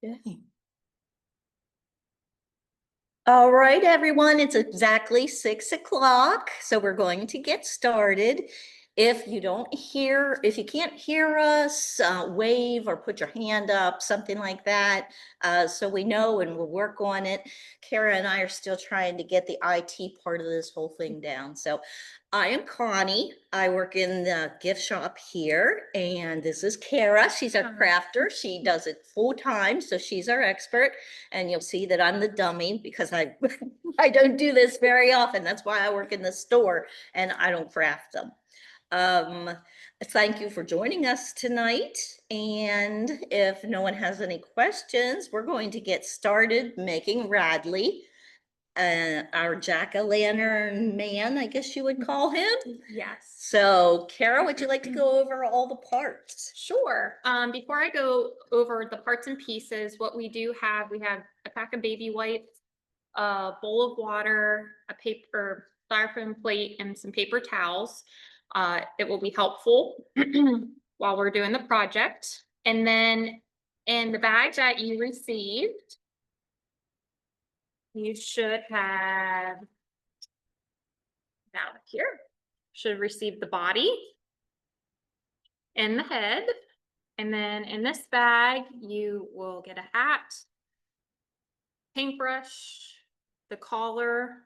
Okay. All right, everyone, it's exactly 6 o'clock, so we're going to get started. If you can't hear us, wave or put your hand up, something like that, so we know and we'll work on it. Kara and I are still trying to get the IT part of this whole thing down. So I am Connie. I work in the gift shop here, and this is Kara. She's our crafter. She does it full time, so she's our expert. And you'll see that I'm the dummy because I I don't do this very often. That's why I work in the store and I don't craft them. Um, Thank you for joining us tonight. And if no one has any questions, we're going to get started making Radley, our jack-o'-lantern man, I guess you would call him. Yes. So, Kara, would you like to go over all the parts? Sure. Before I go over the parts and pieces, what we have a pack of baby wipes, a bowl of water, a paper styrofoam plate, and some paper towels. It will be helpful while we're doing the project. And then in the bag that you received, you should have should receive the body and the head. And then in this bag, you will get a hat, paintbrush, the collar,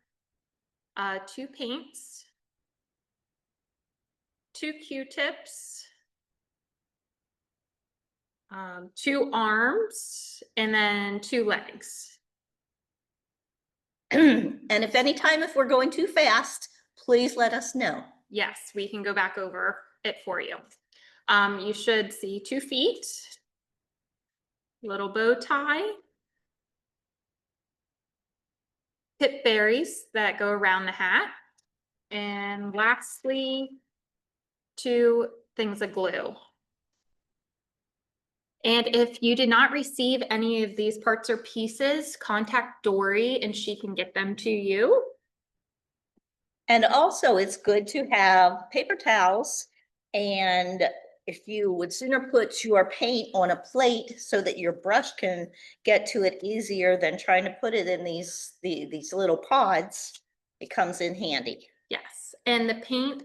2 paints, 2 Q-tips, 2 arms, and then 2 legs. And if we're going too fast, please let us know. Yes, we can go back over it for you. You should see 2 feet, little bow tie, tip berries that go around the hat, and lastly, 2 things of glue. And if you did not receive any of these parts or pieces, contact Dory and she can get them to you. And also, it's good to have paper towels, and if you would sooner put your paint on a plate so that your brush can get to it easier than trying to put it in these little pods, it comes in handy. Yes, and the paint,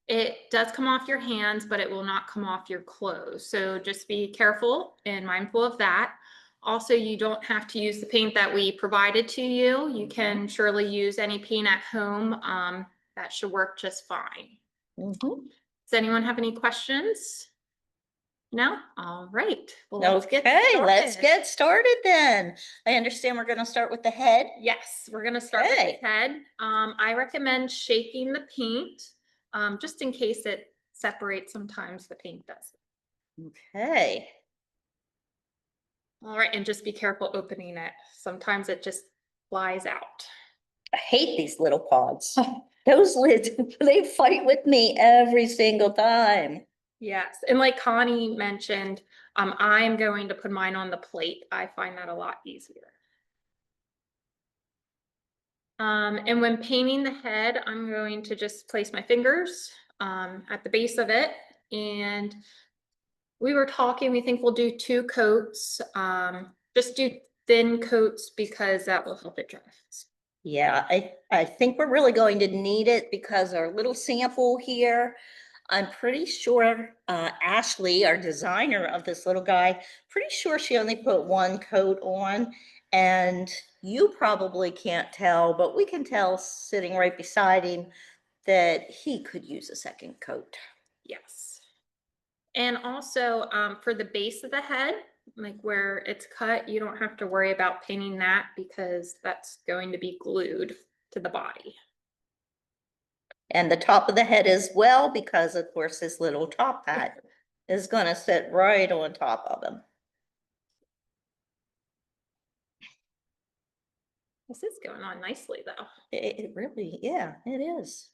it does come off your hands, but it will not come off your clothes. So just be careful and mindful of that. Also, you don't have to use the paint that we provided to you. You can surely use any paint at home. That should work just fine. Does anyone have any questions? No? All right. Well, let's get started then. I understand we're going to start with the head. Yes, we're going to start with the head. I recommend shaking the paint just in case it separates. Sometimes the paint does. Okay. All right, and just be careful opening it. Sometimes it just flies out. I hate these little pods. Those lids, they fight with me every single time. Yes, and like Connie mentioned, I'm going to put mine on the plate. I find that a lot easier. And when painting the head, I'm going to just place my fingers at the base of it. And we were talking, we think we'll do 2 coats. Just do thin coats because that will help it dry. Yeah, I think we're really going to need it because our little sample here, I'm pretty sure Ashley, our designer of this little guy, pretty sure she only put 1 coat on, and you probably can't tell, but we can tell sitting right beside him that he could use a 2nd coat. Yes. And also for the base of the head, like where it's cut, you don't have to worry about painting that because that's going to be glued to the body. And the top of the head as well, because of course his little top hat is going to sit right on top of him. This is going on nicely though. It really, yeah, it is.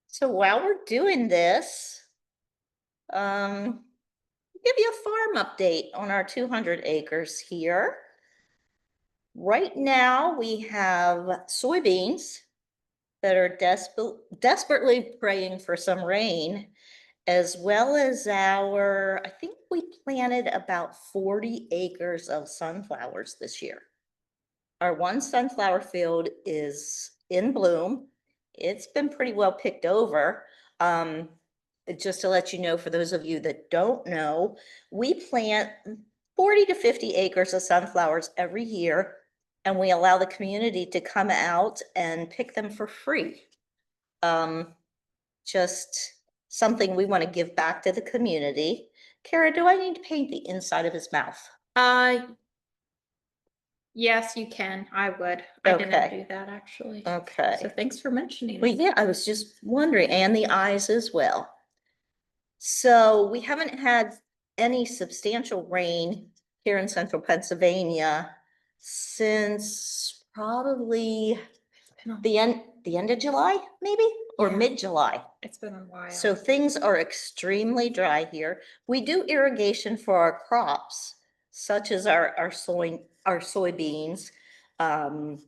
So while we're doing this, give you a farm update on our 200 acres here. Right now we have soybeans that are desperately praying for some rain. as well as I think we planted about 40 acres of sunflowers this year. Our one sunflower field is in bloom. It's been pretty well picked over. Just to let you know, for those of you that don't know, we plant 40 to 50 acres of sunflowers every year, and we allow the community to come out and pick them for free. Just something we want to give back to the community. Kara, do I need to paint the inside of his mouth? Yes, you can. I would. I didn't Okay. do that actually. Okay. So thanks for mentioning Well, it. yeah, I was just wondering, and the eyes as well. So we haven't had any substantial rain here in central Pennsylvania since probably the end of July, maybe, or Yeah. mid-July. It's been a while. So things are extremely dry here. We do irrigation for our crops, such as our soybeans. I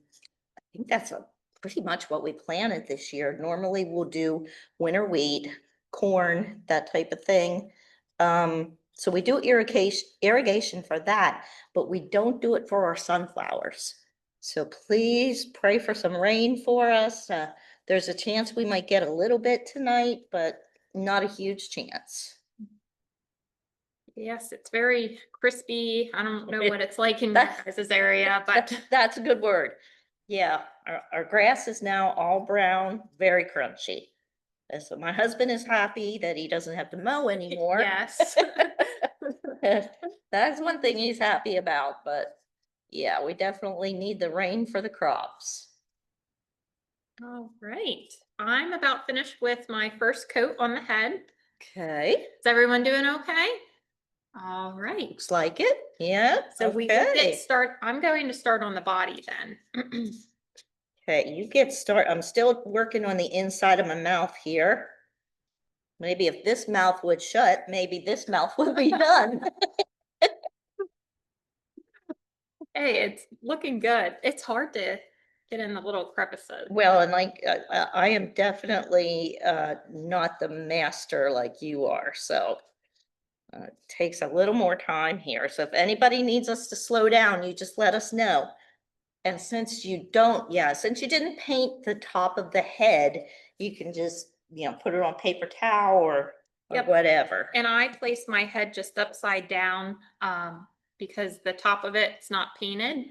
think that's pretty much what we planted this year. Normally we'll do winter wheat, corn, that type of thing. So we do irrigation for that, but we don't do it for our sunflowers. So please pray for some rain for us. There's a chance we might get a little bit tonight, but not a huge chance. Yes, it's very crispy. I don't know what it's like in your guys' area, but That's a good word. Yeah, our grass is now all brown, very crunchy. And so my husband is happy that he doesn't have to mow anymore. yes. That's one thing he's happy about, but yeah, we definitely need the rain for the crops. All right. I'm about finished with my first coat on the head. Okay, Is everyone doing okay? All right. looks like it. Yeah, So we will okay. get I'm going to start on the body then. Okay, you get started. I'm still working on the inside of my mouth here. Maybe if this mouth would shut, maybe this mouth would be done. Hey, it's looking good. It's hard to get in the little crevices. Well, and like, I am definitely not the master like you are, so it takes a little more time here. So if anybody needs us to slow down, you just let us know. And since you since you didn't paint the top of the head, you can just, put it on paper towel or Yep. whatever. And I placed my head just upside down because the top of it's not painted.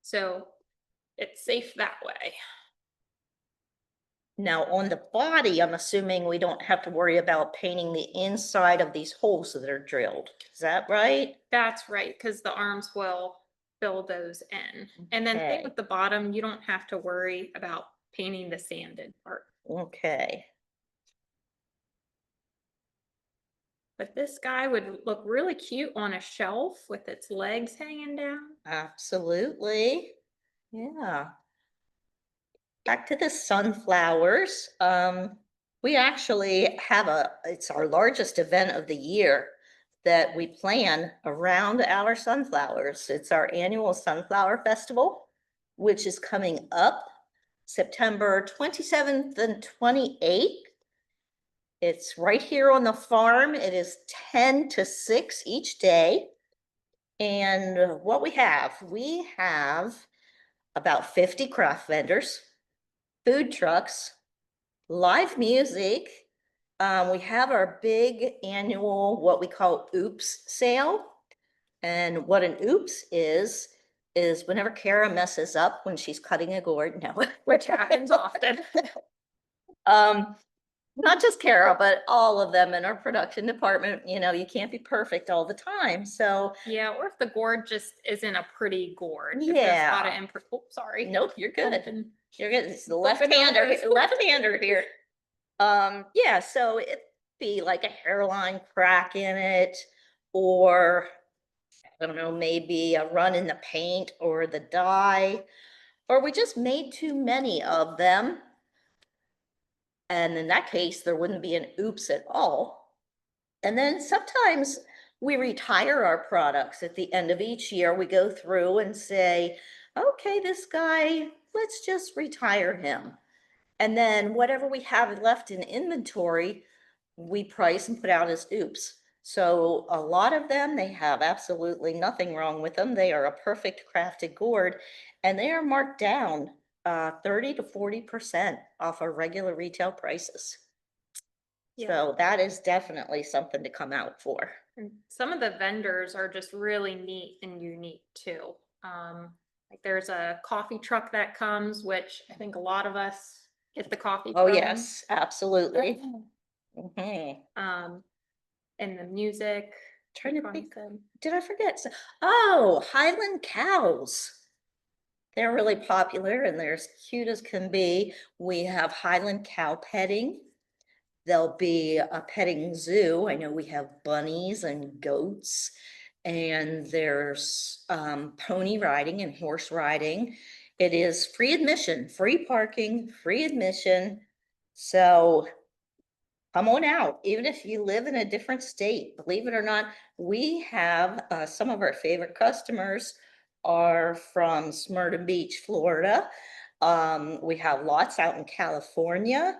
So it's safe that way. Now on the body, I'm assuming we don't have to worry about painting the inside of these holes that are drilled. Is that right? That's right, because the arms will fill those in. And then same Okay. with the bottom, you don't have to worry about painting the sanded part. Okay. But this guy would look really cute on a shelf with its legs hanging down. Absolutely. Yeah. Back to the sunflowers. We actually have it's our largest event of the year that we plan around our sunflowers. It's our annual Sunflower Festival, which is coming up September 27th and 28th. It's right here on the farm. It is 10 to 6 each day. And what we have about 50 craft vendors, food trucks, live music. We have our big annual, what we call oops sale. And what an oops is whenever Kara messes up when she's cutting a gourd, no. Which happens often. Not just Kara, but all of them in our production department. You can't be perfect all the time. So Yeah, or if the gourd just isn't a pretty gourd. If there's a lot of sorry. Nope, you're good. Open. You're good. It's the Open left-hander here. Yeah, so it'd be like a hairline crack in it, or I don't know, maybe a run in the paint or the dye, or we just made too many of them. And in that case, there wouldn't be an oops at all. And then sometimes we retire our products at the end of each year. We go through and say, okay, this guy, let's just retire him. And then whatever we have left in inventory, we price and put out as dupes. So a lot of them, they have absolutely nothing wrong with them. They are a perfect crafted gourd, and they are marked down 30 to 40% off our regular retail prices. Yeah. So that is definitely something to come out for. And some of the vendors are just really neat and unique too. Like there's a coffee truck that comes, which I think a lot of us get the coffee Oh, from. yes, absolutely. Mhm. And the music. Trying to Connie think, said. did I forget? Oh, Highland cows. They're really popular and they're as cute as can be. We have Highland cow petting. There'll be a petting zoo. I know we have bunnies and goats, and there's pony riding and horse riding. It is free admission, free parking, free admission. So come on out, even if you live in a different state. Believe it or not, we have some of our favorite customers are from Smyrna Beach, Florida. We have lots out in California.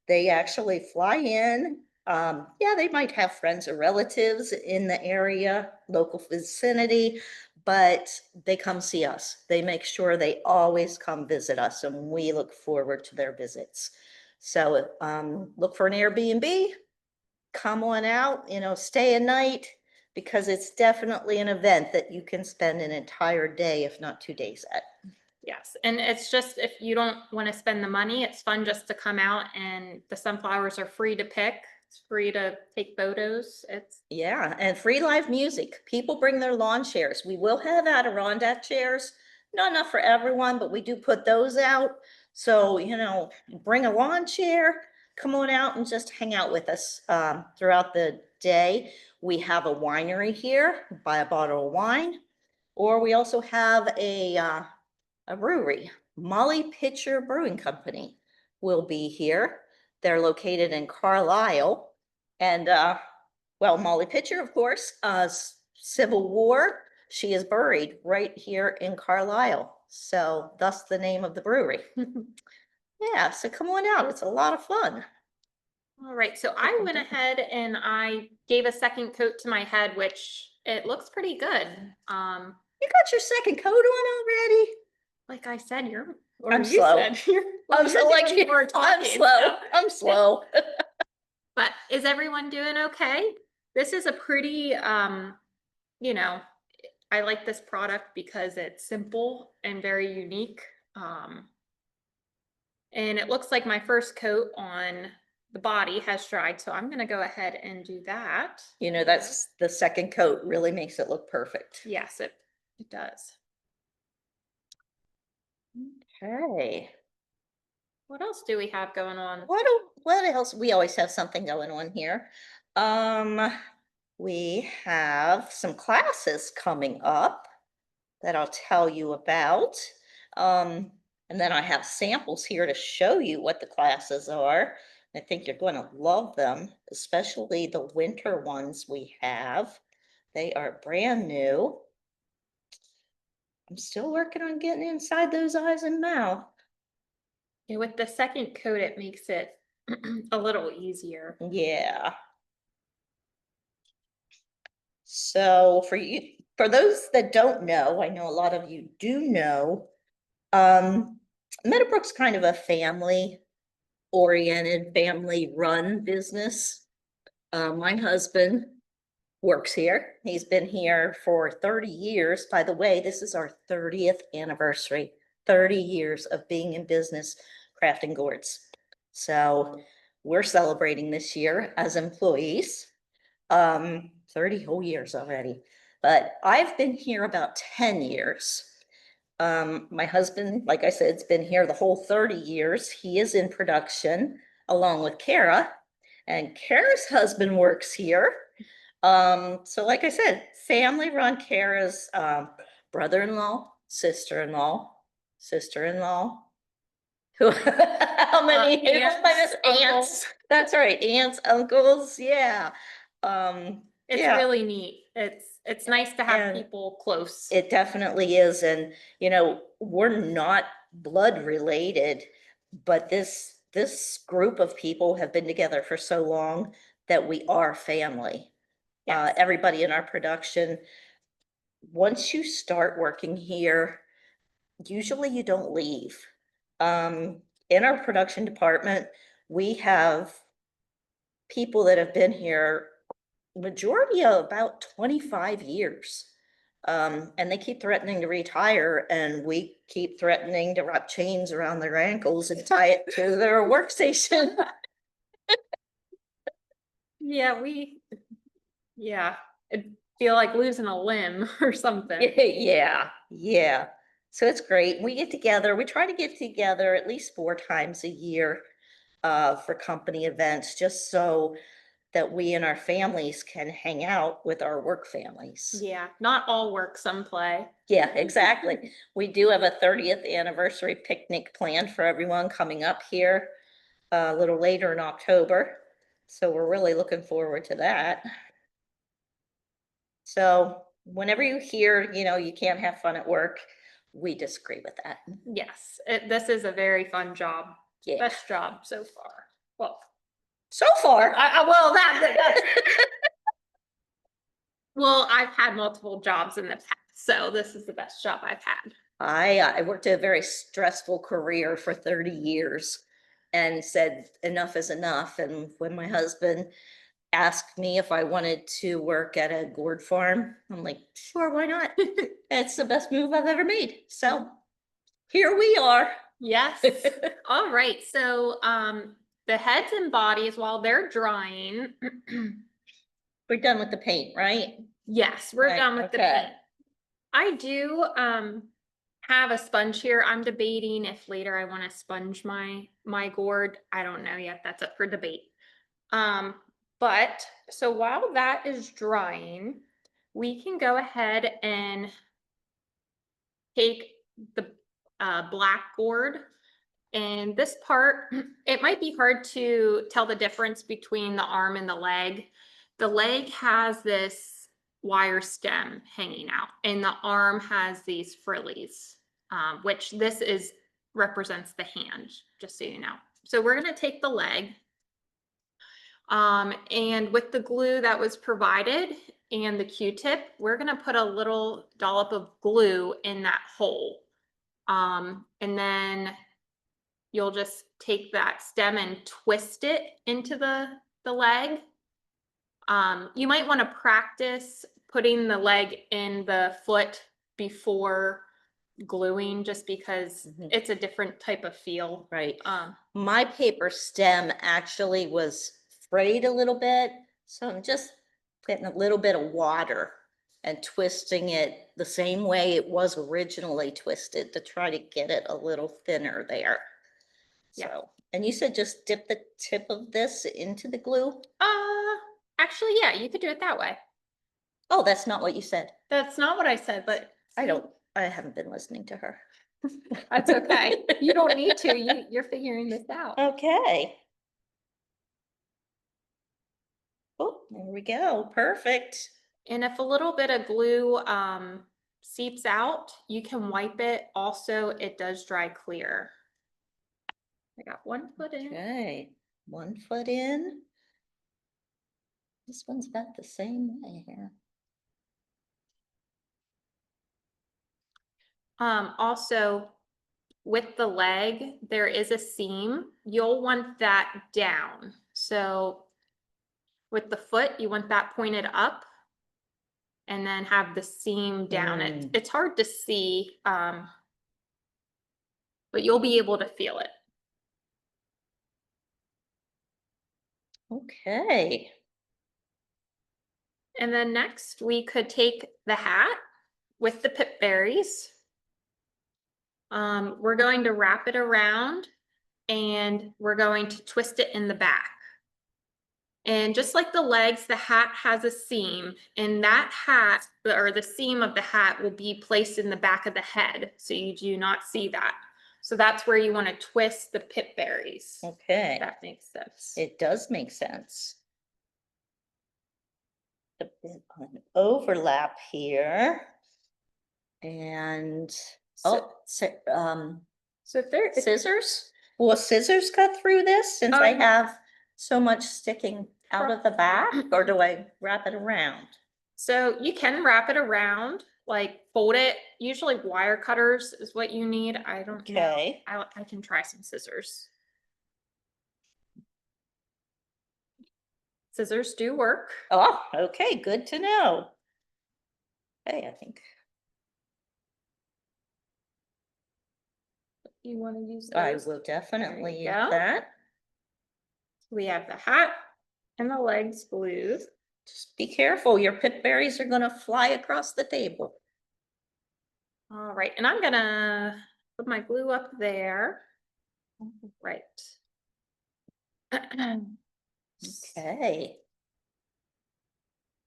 They actually fly in. Yeah, they might have friends or relatives in the area, local vicinity, but they come see us. They make sure they always come visit us, and we look forward to their visits. So look for an Airbnb, come on out, stay a night, because it's definitely an event that you can spend an entire day, if not 2 days at. Yes, and it's just if you don't want to spend the money, it's fun just to come out, and the sunflowers are free to pick. It's free to take photos. It's Yeah, and free live music. People bring their lawn chairs. We will have Adirondack chairs. Not enough for everyone, but we do put those out. So, bring a lawn chair, come on out and just hang out with us throughout the day. We have a winery here, buy a bottle of wine, or we also have a brewery. Molly Pitcher Brewing Company will be here. They're located in Carlisle. And well, Molly Pitcher, of course, Civil War, she is buried right here in Carlisle. So thus the name of the brewery. Yeah, so come on out. It's a lot of fun. all right. So I went ahead and I gave a second coat to my head, which it looks pretty good. You got your second coat on already? Like I said, or I'm you slow. said, you're, well, I'm you're so like doing more I'm talking, slow. so. I'm slow. But is everyone doing okay? This is a pretty, you know, I like this product because it's simple and very unique. And it looks like my first coat on the body has dried, so I'm gonna go ahead and do that. That's the second coat really makes it look perfect. Yes, it does. Okay. What else do we have going on? What else? We always have something going on here. We have some classes coming up that I'll tell you about. And then I have samples here to show you what the classes are. I think you're going to love them, especially the winter ones we have. They are brand new. I'm still working on getting inside those eyes and mouth. And with the second coat, it makes it a little easier. Yeah. So for those that don't know, I know a lot of you do know, Meadowbrook's kind of a family-oriented, family-run business. My husband works here. He's been here for 30 years. By the way, this is our 30th anniversary, 30 years of being in business crafting gourds. So we're celebrating this year as employees. 30 whole years already, but I've been here about 10 years. My husband, like I said, has been here the whole 30 years. He is in production along with Kara, and Kara's husband works here. So like I said, family run. Kara's brother-in-law, sister-in-law, sister-in-law. Who, how many aunts? That's right, aunts, uncles, yeah. It's Yeah, really neat. It's nice to have And people close. it definitely is. And, we're not blood related, but this group of people have been together for so long that we are family. Yes. Everybody in our production, once you start working here, usually you don't leave. In our production department, we have people that have been here majority of about 25 years. And they keep threatening to retire, and we keep threatening to wrap chains around their ankles and tie it to their workstation. Yeah, it'd feel like losing a limb or something. Yeah, yeah. So it's great. We get together. We try to get together at least 4 times a year for company events, just so that we and our families can hang out with our work families. Yeah, not all work, some play. Yeah, exactly. We do have a 30th anniversary picnic planned for everyone coming up here a little later in October. So we're really looking forward to that. So whenever you hear, you can't have fun at work, we disagree with that. Yes, this is a very fun job. Yeah. Best job so far. Well, So far, well, well, I've had multiple jobs in the past, so this is the best job I've had. I worked a very stressful career for 30 years and said enough is enough. And when my husband asked me if I wanted to work at a gourd farm, I'm like, sure, why not? It's the best move I've ever made. So here we are. Yes. All right. So the heads and bodies, while they're drying, We're done with the paint, right? yes, we're Right, done with the okay. paint. I do have a sponge here. I'm debating if later I want to sponge my gourd. I don't know yet. That's up for debate. But so while that is drying, we can go ahead and take the black gourd. And this part, it might be hard to tell the difference between the arm and the leg. The leg has this wire stem hanging out, and the arm has these frillies, which represents the hand, just so you know. So we're going to take the leg, and with the glue that was provided and the Q-tip, we're going to put a little dollop of glue in that hole. And then you'll just take that stem and twist it into the leg. You might want to practice putting the leg in the foot before gluing, just because it's a different type of feel. Right. My paper stem actually was frayed a little bit, so I'm just getting a little bit of water and twisting it the same way it was originally twisted to try to get it a little thinner there. Yeah. So, and you said just dip the tip of this into the glue? Actually, yeah, you could do it that way. Oh, that's not what you said. That's not what I said, but I haven't been listening to her. that's okay. You don't need to. You're figuring this out. Okay. Oh, there we go. Perfect. And if a little bit of glue seeps out, you can wipe it. Also, it does dry clear. I got 1 foot in. Okay, 1 foot in. This one's about the same way here. Also, with the leg, there is a seam. You'll want that down. So with the foot, you want that pointed up and then have the seam down. It's hard to see, but you'll be able to feel it. Okay. And then next we could take the hat with the pip berries. We're going to wrap it around and we're going to twist it in the back. And just like the legs, the hat has a seam, and that hat, or the seam of the hat, will be placed in the back of the head, so you do not see that. So that's where you want to twist the pip berries. Okay. If that makes sense. It does make sense. A bit of an overlap here. And So if there scissors? Will scissors cut through this since I have so much sticking out of the back, or do I wrap it around? So you can wrap it around, like fold it. Usually wire cutters is what you need. I don't know. Okay. I can try some scissors. Scissors do work. Oh, okay, good to know. Okay, I think You want to use I those? will definitely you use go. that. We have the hat and the legs glued. Just be careful, your pip berries are gonna fly across the table. All right, and I'm gonna put my glue up there. Right. Okay.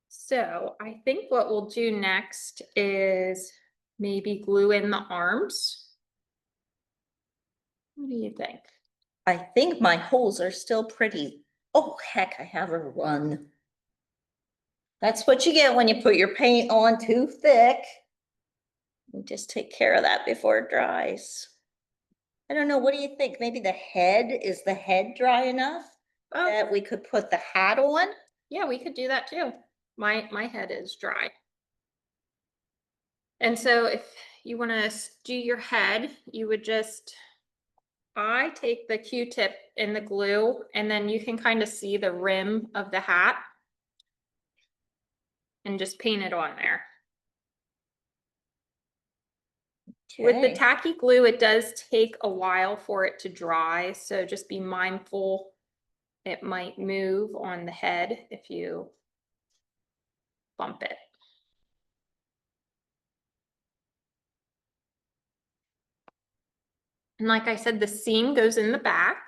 So I think what we'll do next is maybe glue in the arms. What do you think? I think my holes are still pretty. Oh, heck, I have a run. That's what you get when you put your paint on too thick. You just take care of that before it dries. I don't know, what do you think? Maybe is the head dry enough Oh, that we could put the hat on? yeah, we could do that too. My head is dry. And so if you want to do your head, you would just, I take the Q-tip in the glue, and then you can kind of see the rim of the hat and just paint it on there. With the Okay. tacky glue, it does take a while for it to dry, so just be mindful. It might move on the head if you bump it. And like I said, the seam goes in the back.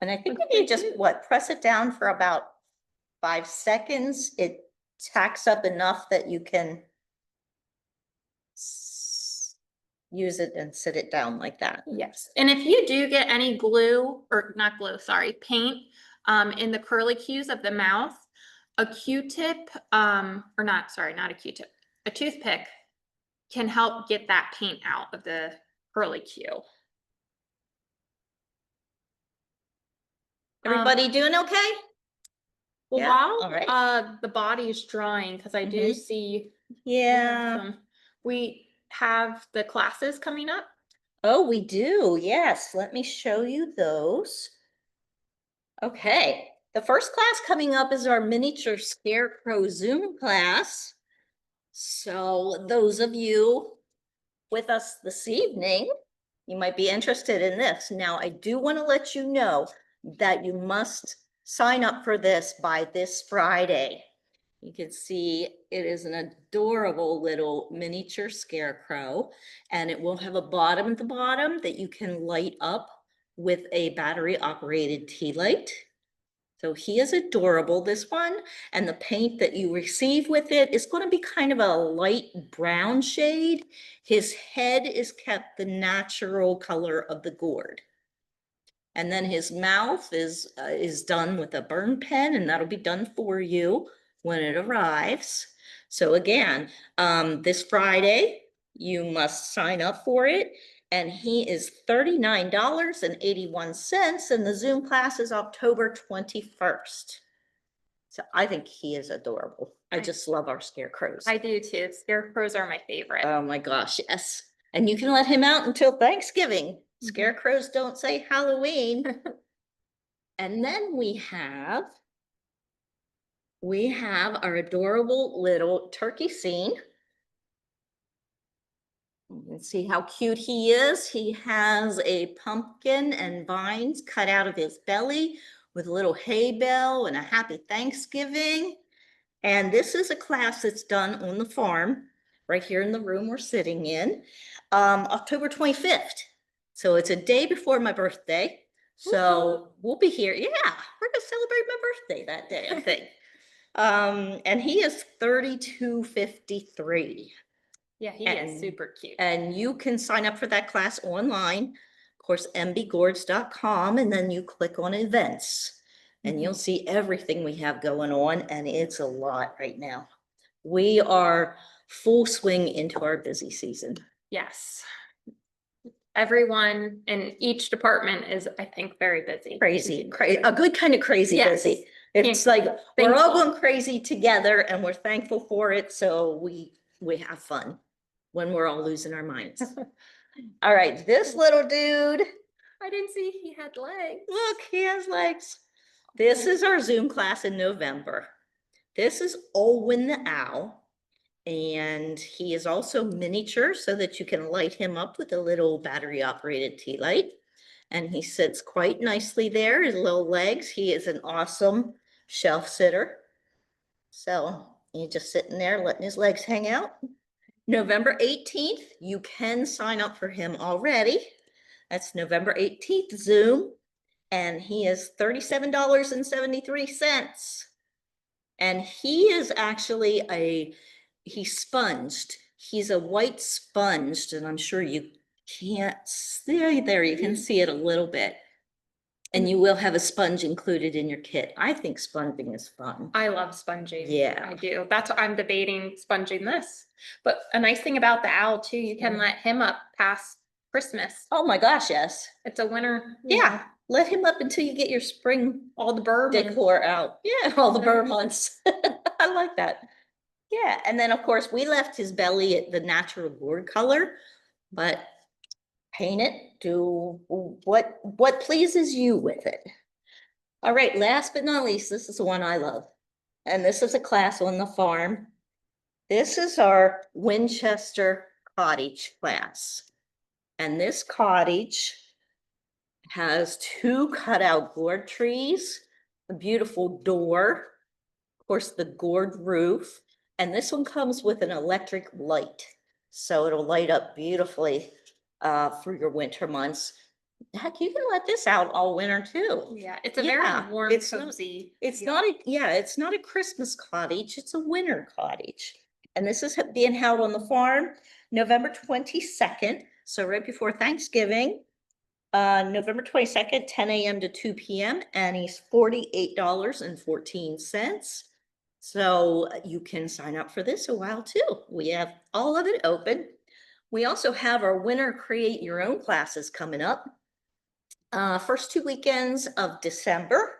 And I think we need just press it down for about 5 seconds. It tacks up enough that you can use it and sit it down like that. Yes, and if you do get any glue, or not glue, sorry, paint in the curlicues of the mouth, a Q-tip, or not, sorry, not a Q-tip, a toothpick can help get that paint out of the curlicue. Everybody doing okay? Well, Yeah, while all right. the body is drying, because I do see Yeah. we have the classes coming up. Oh, we do. Yes. Let me show you those. Okay. The first class coming up is our miniature scarecrow Zoom class. So those of you with us this evening, you might be interested in this. Now, I do want to let you know that you must sign up for this by this Friday. You can see it is an adorable little miniature scarecrow, and it will have a bottom at the bottom that you can light up with a battery operated tea light. So he is adorable, this one, and the paint that you receive with it is going to be kind of a light brown shade. His head is kept the natural color of the gourd. And then his mouth is done with a burn pen, and that'll be done for you when it arrives. So again, this Friday, you must sign up for it. And he is $39.81, and the Zoom class is October 21st. So I think he is adorable. I just love our scarecrows. I do too. Scarecrows are my favorite. Oh my gosh, yes. And you can let him out until Thanksgiving. Scarecrows don't say Halloween. And then we have our adorable little turkey scene. You can see how cute he is. He has a pumpkin and vines cut out of his belly with a little hay bell and a happy Thanksgiving. And this is a class that's done on the farm, right here in the room we're sitting in, October 25th. So it's a day before my birthday. So we'll be here. Yeah, we're gonna celebrate my birthday that day, I think. And he is 3253. Yeah, he is super cute. And you can sign up for that class online, of course, mbgourds.com, and then you click on events. And you'll see everything we have going on, and it's a lot right now. We are full swing into our busy season. Yes. Everyone in each department is, I think, very busy. Crazy, a good kind of crazy Yes. busy. It's like, we're all Thankful. going crazy together and we're thankful for it, so we have fun when we're all losing our minds. All right, this little dude, I didn't see he had legs. look, he has legs. This is our Zoom class in November. This is Olwen the owl. And he is also miniature so that you can light him up with a little battery operated tea light. And he sits quite nicely there, his little legs. He is an awesome shelf sitter. So he's just sitting there letting his legs hang out. November 18th, you can sign up for him already. That's November 18th Zoom. And he is $37.73. And he is actually he's sponged. He's a white sponged, and I'm sure you can't see there. You can see it a little bit. And you will have a sponge included in your kit. I think sponging is fun. I love sponging. Yeah. I do. That's what I'm debating, sponging this. But a nice thing about the owl too, you can let him up past Christmas. Oh my gosh, yes. It's a winter. Yeah. Let him up until you get your spring All the bird decor out. Yeah, all the bird months. I like that. Yeah, and then of course we left his belly at the natural gourd color, but paint it, do what pleases you with it. All right, last but not least, this is the one I love. And this is a class on the farm. This is our Winchester cottage class. And this cottage has 2 cutout gourd trees, a beautiful door, of course, the gourd roof, and this one comes with an electric light. So it'll light up beautifully for your winter months. Heck, you can let this out all winter too. Yeah, it's a Yeah, very warm, it's cozy. It's not a Christmas cottage, it's a winter cottage. And this is being held on the farm November 22nd, so right before Thanksgiving. November 22nd, 10 a.m. to 2 p.m. and he's $48.14. So you can sign up for this a while too. We have all of it open. We also have our winter create your own classes coming up. First 2 weekends of December.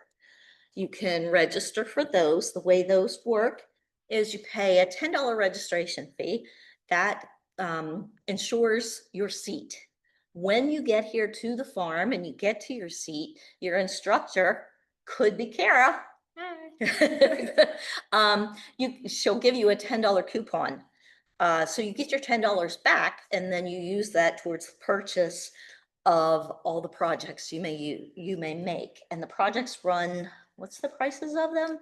You can register for those. The way those work is you pay a $10 registration fee that ensures your seat. When you get here to the farm and you get to your seat, your instructor could be Kara. She'll give you a $10 coupon. So you get your $10 back and then you use that towards the purchase of all the projects you may make. And the projects run, what's the prices of them?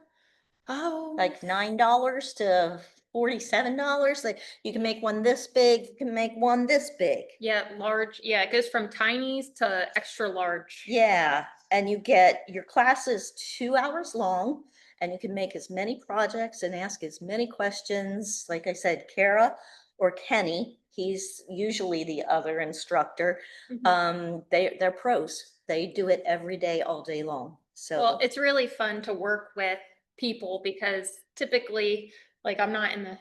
Oh, Like $9 to $47. Like you can make one this big, you can make one this big. yeah, large. Yeah, it goes from tinies to extra large. Yeah, and you get your class is 2 hours long and you can make as many projects and ask as many questions. Like I said, Kara or Kenny, he's usually the other instructor. They're pros. They do it every day, all day long. So Well, it's really fun to work with people because typically, like, I'm not in the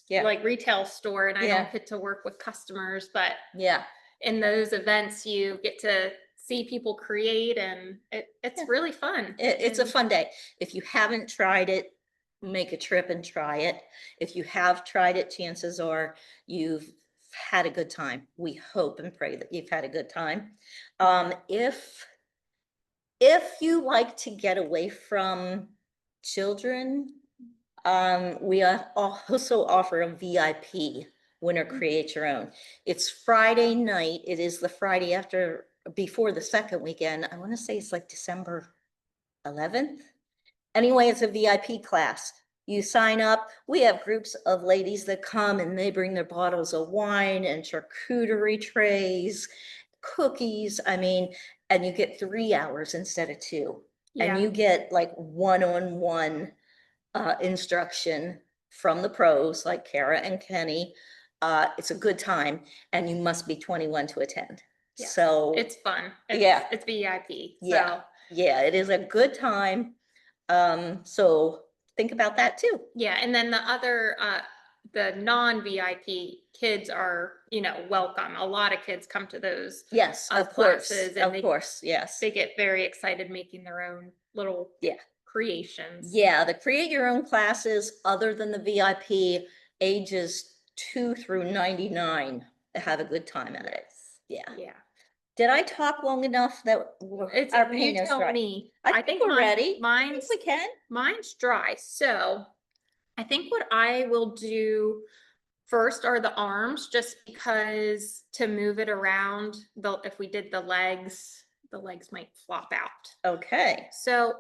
Yeah. like retail store and I Yeah. don't get to work with customers, but yeah, in those events, you get to see people create and it's Yeah. really fun. it's a And fun day. If you haven't tried it, make a trip and try it. If you have tried it, chances are you've had a good time. We hope and pray that you've had a good time. If you like to get away from children, we also offer a VIP winner create your own. It's Friday night. It is the Friday before the second weekend. I want to say it's like December 11th. Anyway, it's a VIP class. You sign up. We have groups of ladies that come and they bring their bottles of wine and charcuterie trays, cookies. I mean, and you get 3 hours instead of 2. yeah, And you get like one-on-one instruction from the pros like Kara and Kenny. It's a good time and you must be 21 to attend. Yeah. So it's fun. Yeah. It's VIP. Yeah. So yeah, it is a good time. So think about that too. yeah, and then the other the non-VIP kids are, you know, welcome. A lot of kids come to those Yes, of course, classes, and of course, yes. they get very excited making their own little creations. Yeah, the create your own classes, other than the VIP, ages 2 through 99, have a good time at it. Yeah. Yeah. Did I talk long enough that It's, our you paint is tell dry? me. I think we're ready. I think Mine's, we can. mine's dry. So I think what I will do first are the arms, just because to move it around, if we did the legs might flop out. Okay. So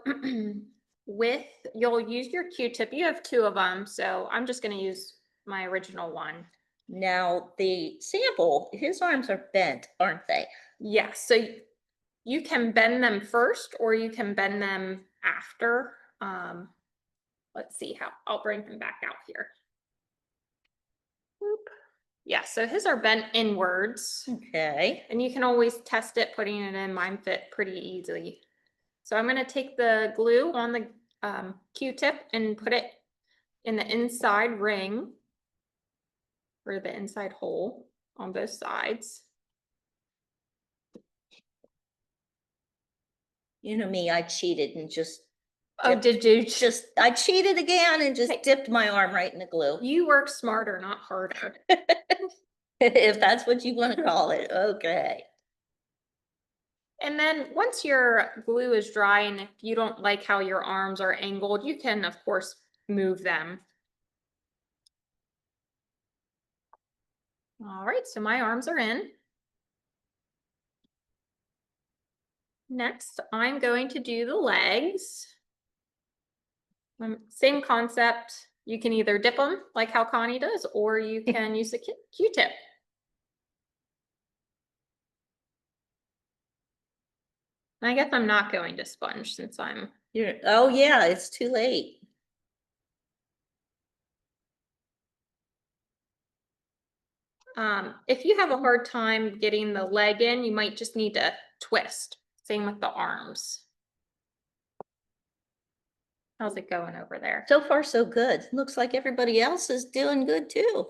you'll use your Q-tip. You have 2 of them, so I'm just going to use my original one. Now, the sample, his arms are bent, aren't they? Yes, so you can bend them first, or you can bend them after. Let's see how, I'll bring him back out here. Boop. Yeah, so his are bent inwards. Okay. And you can always test it putting it in. Mine fit pretty easily. So I'm going to take the glue on the Q-tip and put it in the inside ring, or the inside hole on both sides. You know me, I cheated and just Oh, did you? I cheated again and just Hey. dipped my arm right in the glue. You work smarter, not harder. If that's what you want to call it. Okay. And then once your glue is dry, and if you don't like how your arms are angled, you can, of course, move them. All right, so my arms are in. Next, I'm going to do the legs. Same concept. You can either dip them like how Connie does, or you can use the Q-tip. I guess I'm not going to sponge since Oh yeah, it's too late. If you have a hard time getting the leg in, you might just need to twist. Same with the arms. How's it going over there? So far, so good. Looks like everybody else is doing good too.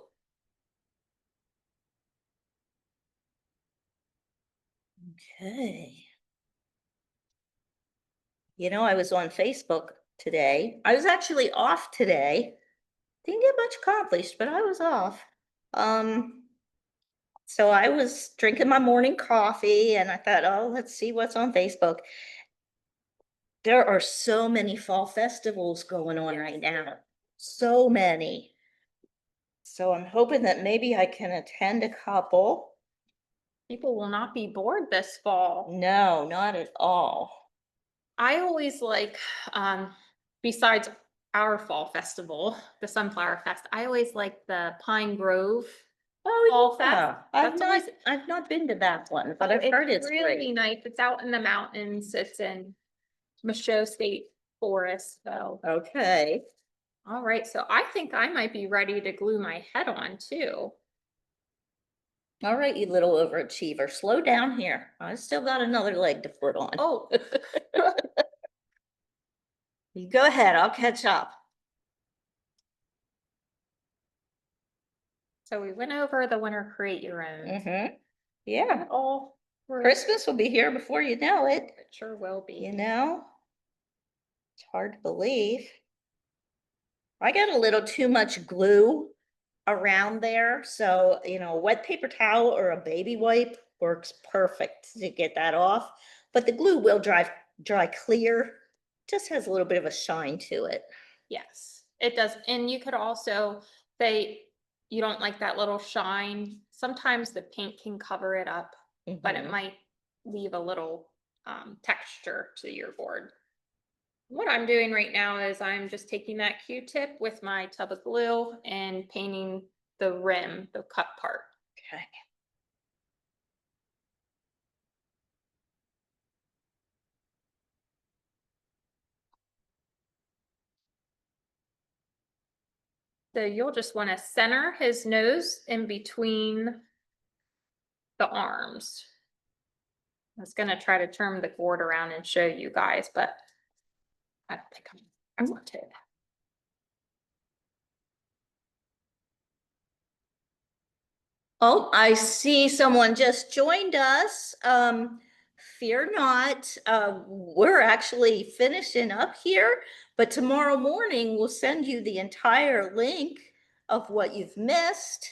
Okay. You know, I was on Facebook today. I was actually off today. Didn't get much accomplished, but I was off. So I was drinking my morning coffee and I thought, oh, let's see what's on Facebook. There are so many fall festivals going on right now. So many. So I'm hoping that maybe I can attend a couple. People will not be bored this fall. No, not at all. I always like, besides our fall festival, the Sunflower Fest, I always like the Pine Grove Fall Fest. I've not been to that one, but I've heard it's really great. nice. It's out in the mountains. It's in Michaud State Forest. So, Okay. all right. So I think I might be ready to glue my head on too. All right, you little overachiever, slow down here. I still got another leg to put on. Oh, You go ahead, I'll catch up. so we went over the winter create your own. Mm-hmm. Yeah. Oh, Christmas will be here before you know it. it sure will be. You know? It's hard to believe. I got a little too much glue around there. So, you know, a wet paper towel or a baby wipe works perfect to get that off. But the glue will dry clear. Just has a little bit of a shine to it. Yes, it does. And you could also say you don't like that little shine. Sometimes the paint can cover it up, but it Mhm. might leave a little texture to your board. What I'm doing right now is I'm just taking that Q-tip with my tub of glue and painting the rim, the cut part. Okay. So you'll just want to center his nose in between the arms. I was going to try to turn the gourd around and show you guys, but I don't think I want to. Oh, I see someone just joined us. Fear not, we're actually finishing up here, but tomorrow morning we'll send you the entire link of what you've missed.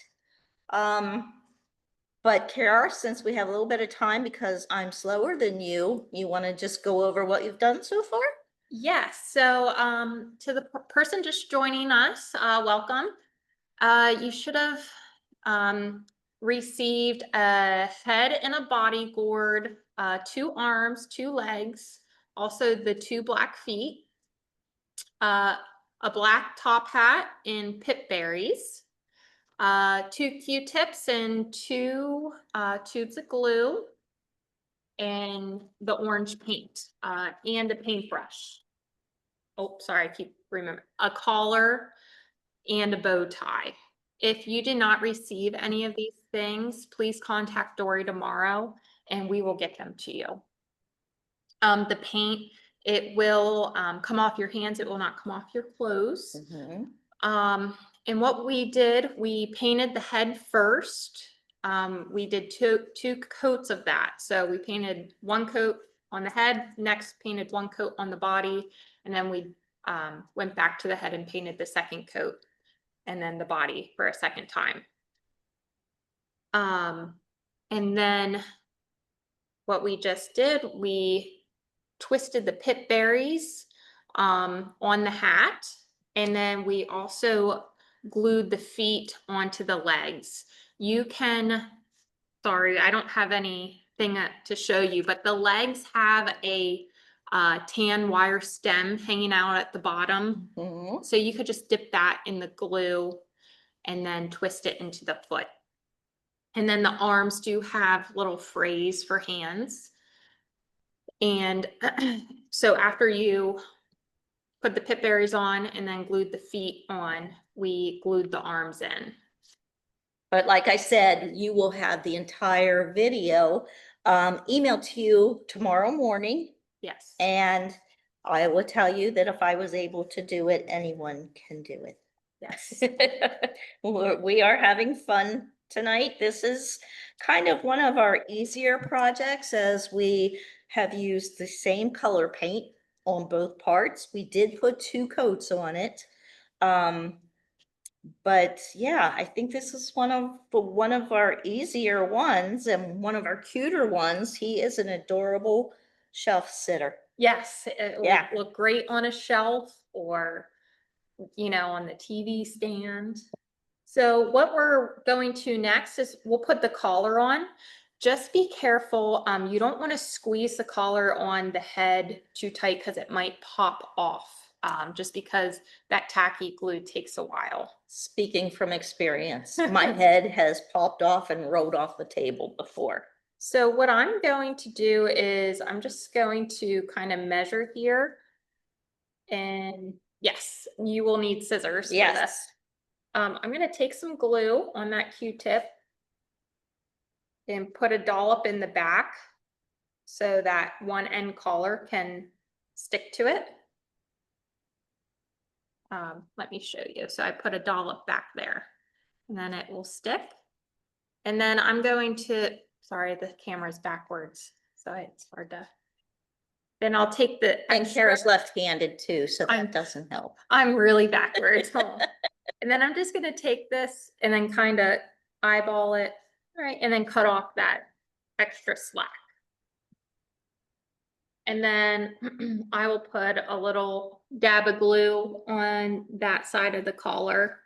But Kara, since we have a little bit of time because I'm slower than you want to just go over what you've done so far? Yes, so to the person just joining us, welcome. You should have received a head and a body gourd, 2 arms, 2 legs, also the 2 black feet, a black top hat in pip berries, 2 Q-tips and 2 tubes of glue, and the orange paint, and a paintbrush. Oh, sorry, I keep remembering. A collar and a bow tie. If you did not receive any of these things, please contact Dory tomorrow and we will get them to you. The paint, it will come off your hands. It will not come off your clothes. And what we did, we painted the head first. We did two coats of that. So we painted 1 coat on the head, next painted 1 coat on the body, and then we went back to the head and painted the 2nd coat, and then the body for a 2nd time. And then what we just did, we twisted the pip berries on the hat, and then we also glued the feet onto the legs. You can, sorry, I don't have anything to show you, but the legs have a tan wire stem hanging out at the bottom. So you could just dip that in the glue and then twist it into the foot. And then the arms do have little frays for hands. And so after you put the pip berries on and then glued the feet on, we glued the arms in. But like I said, you will have the entire video emailed to you tomorrow morning. Yes. And I will tell you that if I was able to do it, anyone can do it. Yes. We are having fun tonight. This is kind of one of our easier projects, as we have used the same color paint on both parts. We did put 2 coats on it. But yeah, I think this is one of our easier ones and one of our cuter ones. He is an adorable shelf sitter. Yes, it Yeah. will look great on a shelf or, you know, on the TV stand. So what we're going to next is we'll put the collar on. Just be careful. You don't want to squeeze the collar on the head too tight because it might pop off. Just because that tacky glue takes a while. Speaking from experience, my head has popped off and rolled off the table before. So what I'm going to do is I'm just going to kind of measure here. And yes, you will need scissors for this. Yes. I'm going to take some glue on that Q-tip and put a dollop in the back so that one end collar can stick to it. Let me show you. So I put a dollop back there and then it will stick. And then I'm going to, sorry, the camera's backwards, so it's hard to. Then I'll take the And extra. Kara's left-handed too, so that doesn't help. I'm really backwards. And then I'm just gonna take this and then kind of eyeball it, right, and then cut off that extra slack. And then I will put a little dab of glue on that side of the collar.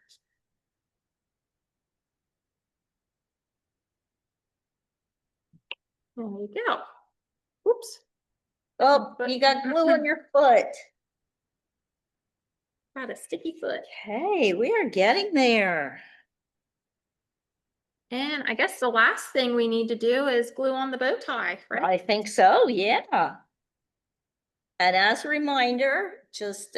There you go. Oops. Oh, you got glue on your foot. Got a sticky foot. Okay, we are getting there. And I guess the last thing we need to do is glue on the bow tie, right? I think so, yeah. And as a reminder, just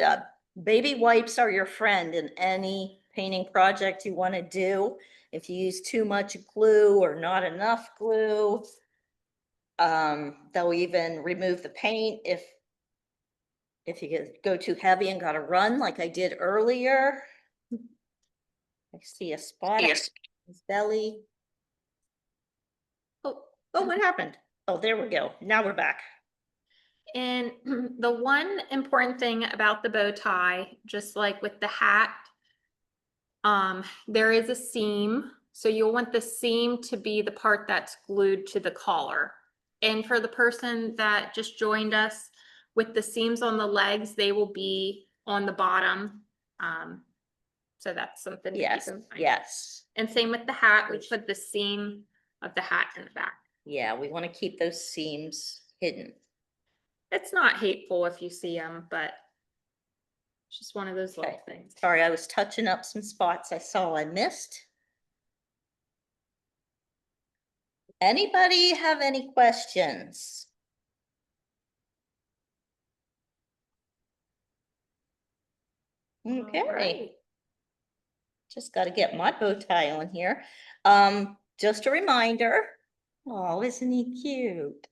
baby wipes are your friend in any painting project you want to do. If you use too much glue or not enough glue, they'll even remove the paint if you go too heavy and gotta run like I did earlier. I see a spot on his belly. Oh, what happened? Oh, there we go. Now we're back. And the one important thing about the bow tie, just like with the hat, there is a seam. So you'll want the seam to be the part that's glued to the collar. And for the person that just joined us, with the seams on the legs, they will be on the bottom. So that's something to Yes, keep in mind. yes. And same with the hat, we put the seam of the hat in the back. Yeah, we want to keep those seams hidden. It's not hateful if you see them, but it's just one of those little Okay. things. Sorry, I was touching up some spots I saw I missed. Anybody have any questions? Okay. Right. Just got to get my bow tie on here. Just a reminder. Oh, isn't he cute?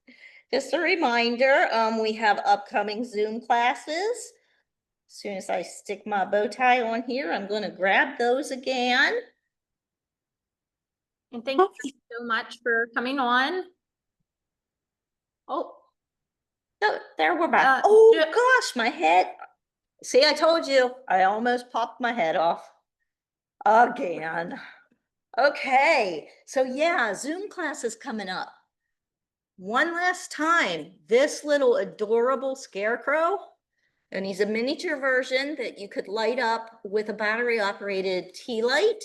Just a reminder, we have upcoming Zoom classes. As soon as I stick my bow tie on here, I'm going to grab those again. And thank you so much for coming on. Oh, Oh, there we're back. Oh gosh, my head. See, I told you, I almost popped my head off again. Okay, so yeah, Zoom class is coming up. One last time, this little adorable scarecrow, and he's a miniature version that you could light up with a battery operated tea light.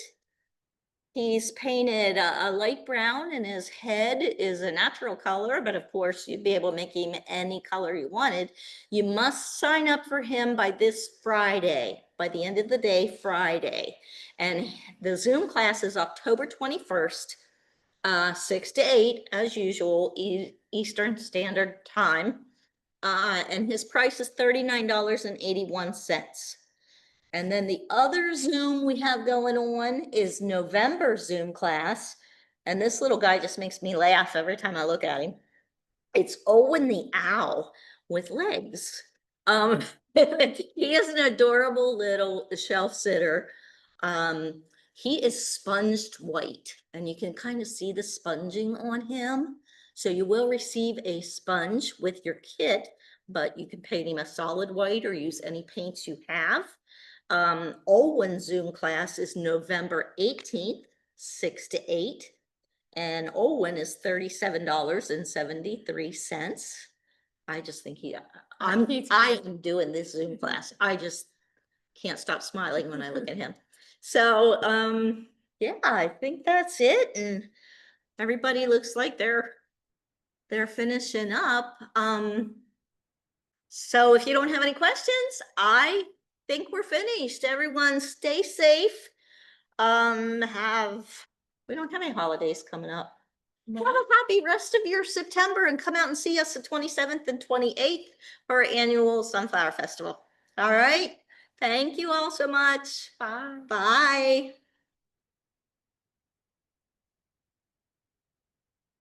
He's painted a light brown and his head is a natural color, but of course you'd be able to make him any color you wanted. You must sign up for him by this Friday, by the end of the day, Friday. And the Zoom class is October 21st, 6 to 8, as usual, Eastern Standard Time. And his price is $39.81. And then the other Zoom we have going on is November Zoom class. And this little guy just makes me laugh every time I look at him. It's Owen the owl with legs. He is an adorable little shelf sitter. He is sponged white and you can kind of see the sponging on him. So you will receive a sponge with your kit, but you can paint him a solid white or use any paints you have. Owen's Zoom class is November 18th, 6 to 8. And Owen is $37.73. I just think I'm doing this Zoom class. I just can't stop smiling when I look at him. So, yeah, I think that's it. And everybody looks like they're finishing up. So if you don't have any questions, I think we're finished. Everyone stay safe. We don't have any holidays coming up. no. Have a happy rest of your September and come out and see us the 27th and 28th for our annual Sunflower Festival. All right. Thank you all so much. Bye. Bye.